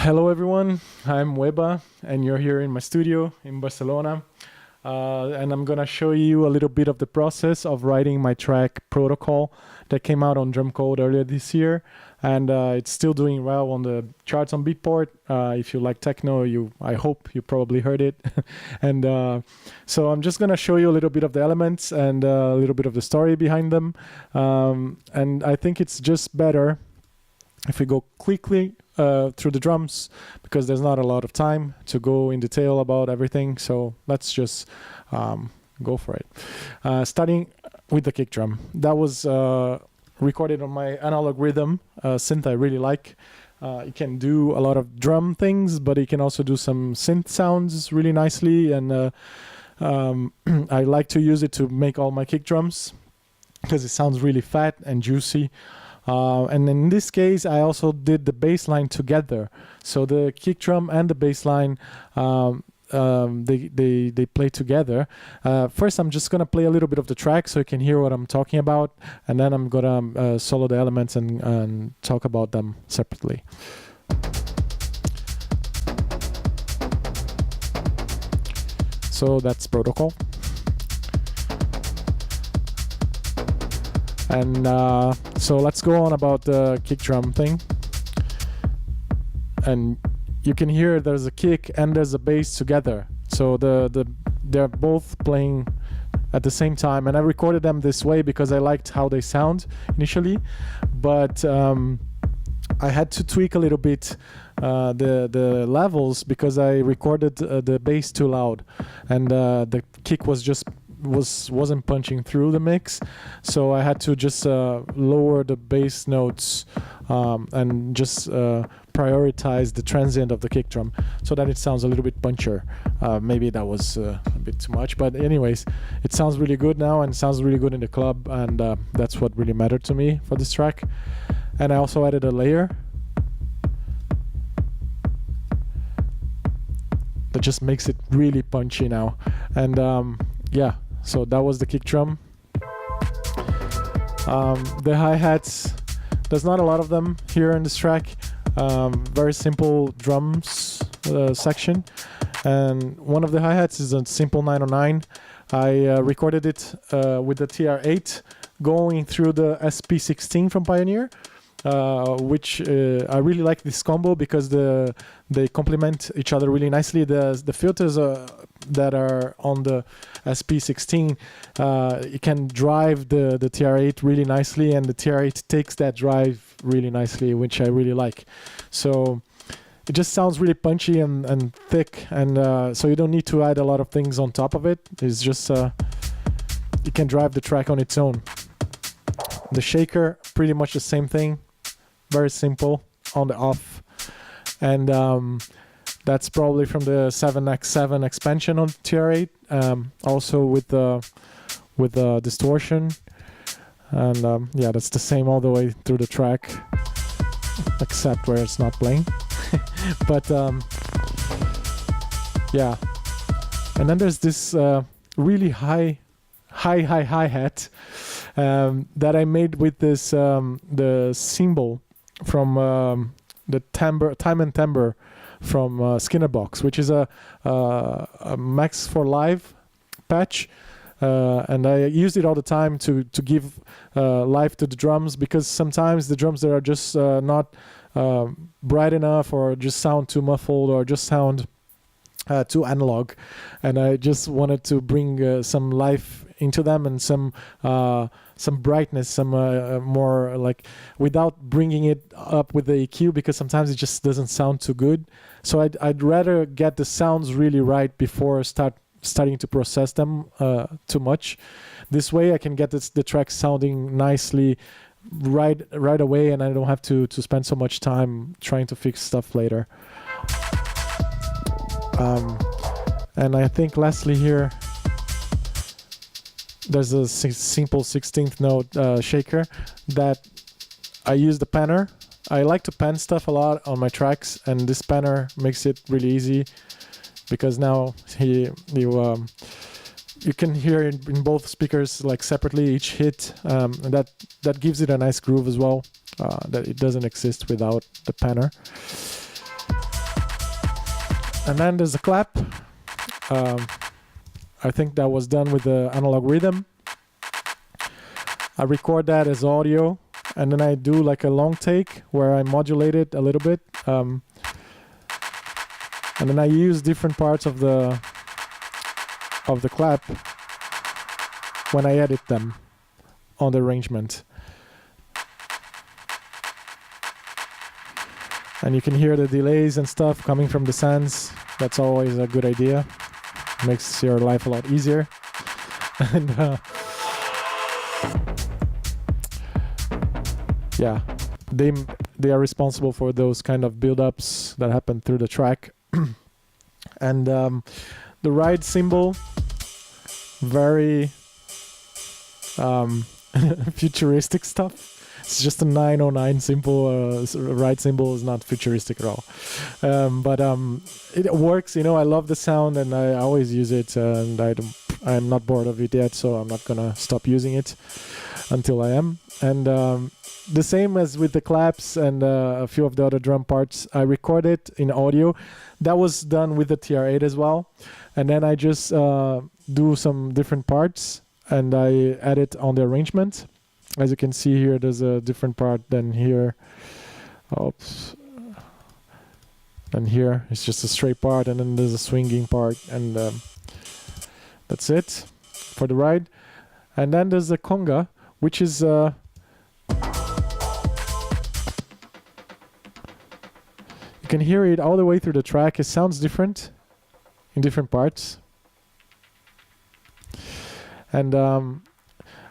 Hello everyone, I'm Weba and you're here in my studio in Barcelona. And I'm gonna show you a little bit of the process of writing my track Protocol that came out on Drumcode earlier this year. And it's still doing well on the charts on Beatport. If you like techno, I hope you probably heard it. And so I'm just gonna show you a little bit of the elements and a little bit of the story behind them. And I think it's just better if we go quickly through the drums, because there's not a lot of time to go in detail about everything. So let's just go for it. Starting with the kick drum. That was recorded on my analog rhythm synth I really like. It can do a lot of drum things, but it can also do some synth sounds really nicely. And I like to use it to make all my kick drums because it sounds really fat and juicy. And in this case, I also did the bass line together. So the kick drum and the bass line, they play together. First, I'm just gonna play a little bit of the track so you can hear what I'm talking about, and then I'm gonna solo the elements and talk about them separately. So that's Protocol. And so let's go on about the kick drum thing. And you can hear there's a kick and there's a bass together. So they're both playing at the same time. And I recorded them this way because I liked how they sound initially. But I had to tweak a little bit the levels because I recorded the bass too loud. And the kick wasn't punching through the mix, so I had to just lower the bass notes and just prioritize the transient of the kick drum so that it sounds a little bit punchier. Maybe that was a bit too much, but anyways, it sounds really good now and sounds really good in the club, and that's what really mattered to me for this track. And I also added a layer that just makes it really punchy now. And yeah, so that was the kick drum. The hi-hats, there's not a lot of them here in this track. Very simple drums section. And one of the hi-hats is a simple 909. I recorded it with the TR-8 going through the SP16 from Pioneer. Which I really like this combo because they complement each other really nicely. The filters that are on the SP16, it can drive the TR-8 really nicely, and the TR-8 takes that drive really nicely, which I really like. So it just sounds really punchy and thick, and so you don't need to add a lot of things on top of it. It's just you can drive the track on its own. The shaker, pretty much the same thing. Very simple on the off, and that's probably from the 7x7 expansion on TR-8, also with the distortion, and yeah, that's the same all the way through the track, except where it's not playing. But yeah, and then there's this really high hi-hat that I made with this the cymbal from the time and timbre from Skinner Box, which is a Max for Live patch, and I used it all the time to give life to the drums, because sometimes the drums that are just not bright enough, or just sound too muffled, or just sound too analog, and I just wanted to bring some life into them and some brightness, some more like, without bringing it up with the EQ, because sometimes it just doesn't sound too good. So I'd rather get the sounds really right before starting to process them too much. This way I can get the track sounding nicely right away, and I don't have to spend so much time trying to fix stuff later. And I think lastly here, there's a simple 16th note shaker that I use the panner. I like to pan stuff a lot on my tracks, and this panner makes it really easy, because now you can hear it in both speakers, like separately, each hit, and that gives it a nice groove as well, that it doesn't exist without the panner. And then there's a clap. I think that was done with the analog rhythm. I record that as audio, and then I do like a long take where I modulate it a little bit. And then I use different parts of the clap when I edit them on the arrangement. And you can hear the delays and stuff coming from the sands. That's always a good idea. Makes your life a lot easier. And yeah, they are responsible for those kind of build-ups that happen through the track. And the ride cymbal, very futuristic stuff. It's just a 909 symbol. Ride cymbal is not futuristic at all. But it works, you know. I love the sound, and I always use it, and I'm not bored of it yet, so I'm not gonna stop using it until I am. And the same as with the claps and a few of the other drum parts, I record it in audio. That was done with the TR-8 as well. And then I just do some different parts, and I edit on the arrangement. As you can see here, there's a different part than here. Oops. And here it's just a straight part, and then there's a swinging part, and that's it for the ride. And then there's the conga, which is you can hear it all the way through the track. It sounds different in different parts. And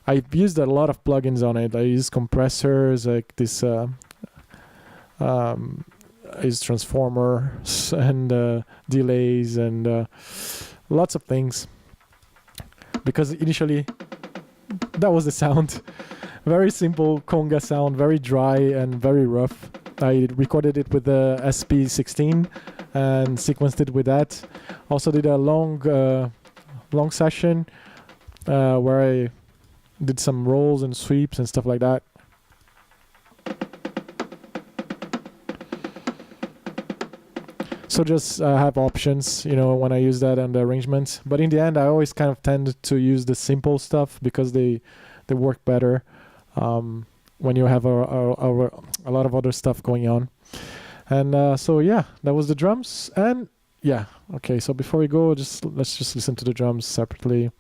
I've used a lot of plugins on it. I use compressors, like this is transformers and delays and lots of things. Because initially, that was the sound. Very simple conga sound, very dry and very rough. I recorded it with the SP16 and sequenced it with that. Also did a long session where I did some rolls and sweeps and stuff like that. So just have options, you know, when I use that and the arrangements. But in the end, I always kind of tend to use the simple stuff because they work better when you have a lot of other stuff going on. And so yeah, that was the drums. And yeah, okay. So before we go, let's just listen to the drums separately.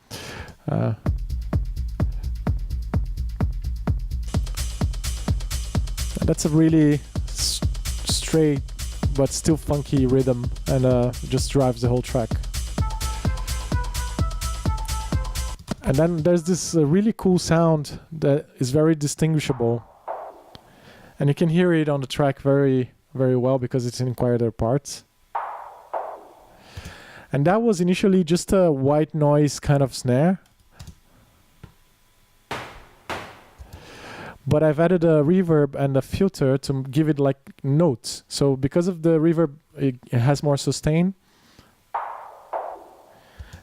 That's a really straight but still funky rhythm, and just drives the whole track. And then there's this really cool sound that is very distinguishable, and you can hear it on the track very, very well because it's in quieter parts. And that was initially just a white noise kind of snare. But I've added a reverb and a filter to give it like notes. So because of the reverb, it has more sustain.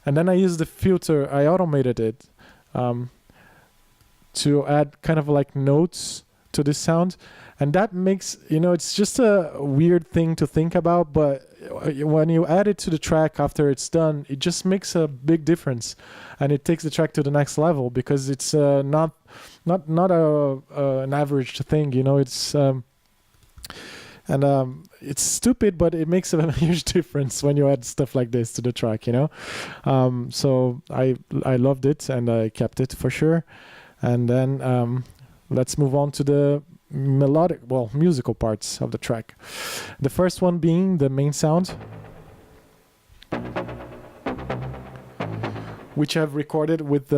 And then I used the filter, I automated it to add kind of like notes to this sound. And that makes, you know, it's just a weird thing to think about, but when you add it to the track after it's done, it just makes a big difference. And it takes the track to the next level because it's not an average thing, you know. It's it's stupid, but it makes a huge difference when you add stuff like this to the track, you know. So I loved it and I kept it for sure. And then let's move on to the musical parts of the track. The first one being the main sound, which I've recorded with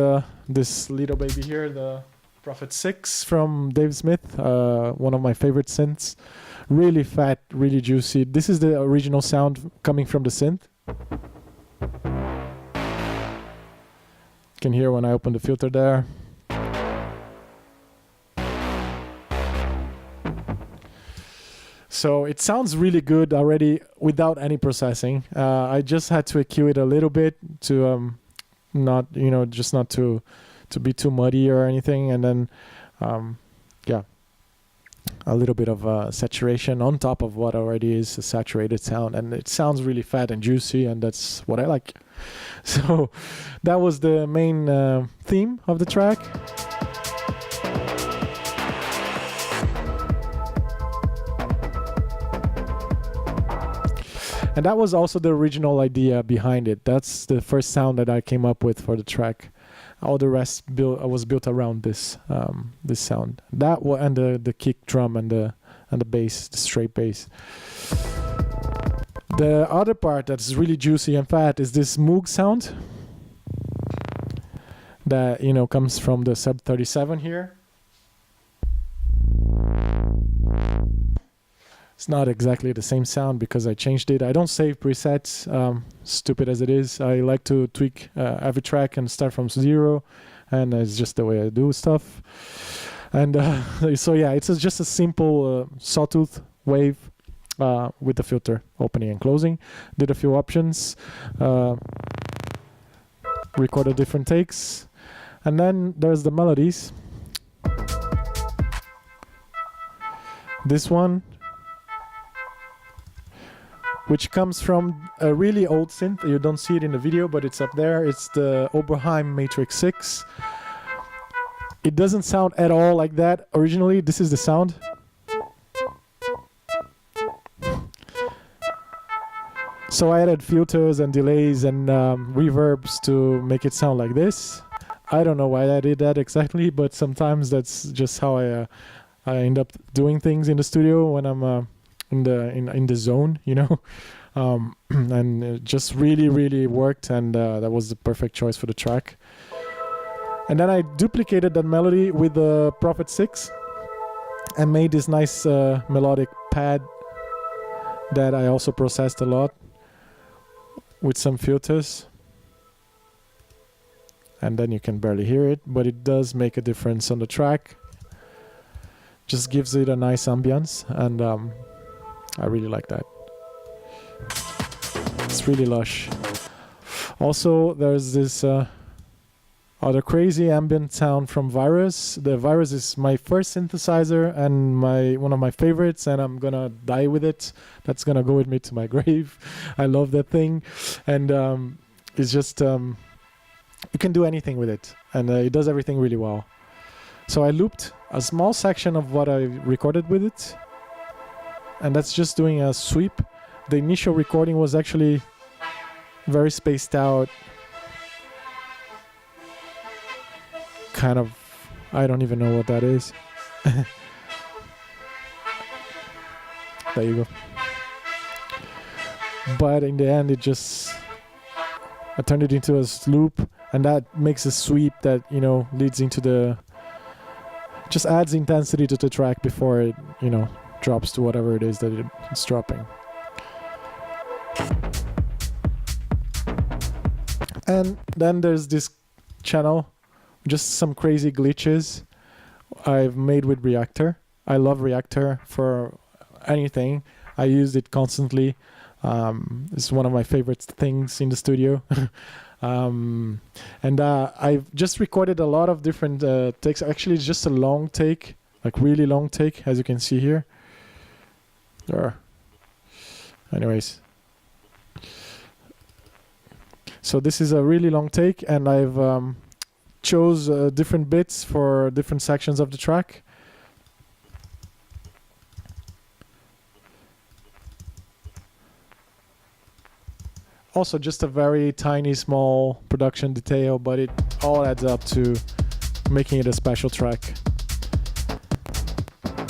this little baby here, the Prophet 6 from Dave Smith, one of my favorite synths. Really fat, really juicy. This is the original sound coming from the synth. You can hear when I open the filter there. So it sounds really good already without any processing. I just had to EQ it a little bit to not to be too muddy or anything. And then, yeah. a little bit of saturation on top of what already is a saturated sound, and it sounds really fat and juicy, and that's what I like. So that was the main theme of the track. And that was also the original idea behind it. That's the first sound that I came up with for the track. All the rest was built around this this sound. And the kick drum and the bass, the straight bass. The other part that's really juicy and fat is this Moog sound that comes from the Sub 37 here. It's not exactly the same sound because I changed it. I don't save presets, stupid as it is. I like to tweak every track and start from zero, and it's just the way I do stuff. And so yeah, it's just a simple sawtooth wave with the filter opening and closing. Did a few options, recorded different takes, and then there's the melodies. This one, which comes from a really old synth. You don't see it in the video, but it's up there. It's the Oberheim Matrix 6. It doesn't sound at all like that originally. This is the sound. So I added filters and delays and reverbs to make it sound like this. I don't know why I did that exactly, but sometimes that's just how I end up doing things in the studio when I'm in the zone, and it just really worked, and that was the perfect choice for the track. And then I duplicated that melody with the Prophet 6 and made this nice melodic pad that I also processed a lot with some filters. And then you can barely hear it, but it does make a difference on the track. Just gives it a nice ambience, and I really like that. It's really lush. Also, there's this other crazy ambient sound from Virus. The Virus is my first synthesizer and one of my favorites, and I'm gonna die with it. That's gonna go with me to my grave. I love that thing, and it's just you can do anything with it, and it does everything really well. So I looped a small section of what I recorded with it, and that's just doing a sweep. The initial recording was actually very spaced out, kind of, I don't even know what that is. There you go. But in the end, I turned it into a loop, and that makes a sweep that leads into just adds intensity to the track before it drops to whatever it is that it's dropping. And then there's this channel, just some crazy glitches I've made with Reactor. I love Reactor for anything. I use it constantly. It's one of my favorite things in the studio. And I've just recorded a lot of different takes. Actually, it's just a long take, like really long take, as you can see here. Anyways. So this is a really long take, and I've chose different bits for different sections of the track. Also just a very tiny, small production detail, but it all adds up to making it a special track.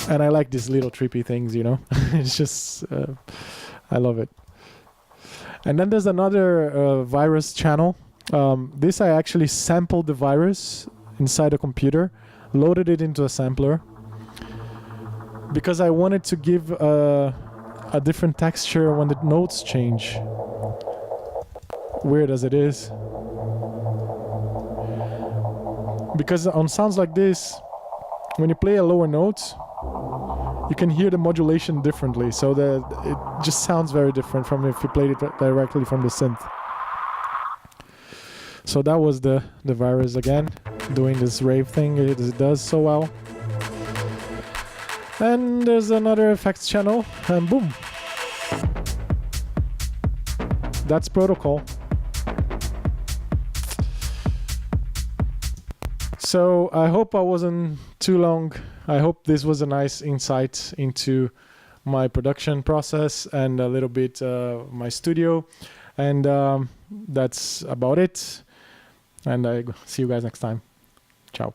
And I like these little trippy things, It's just, I love it. And then there's another Virus channel. This I actually sampled the Virus inside a computer, loaded it into a sampler, because I wanted to give a different texture when the notes change. Weird as it is. Because on sounds like this, when you play a lower note, you can hear the modulation differently, so that it just sounds very different from if you played it directly from the synth. So that was the Virus again, doing this rave thing. It does so well. And there's another effects channel, and boom. That's protocol. So I hope I wasn't too long. I hope this was a nice insight into my production process and a little bit my studio. And that's about it. And I see you guys next time. Ciao.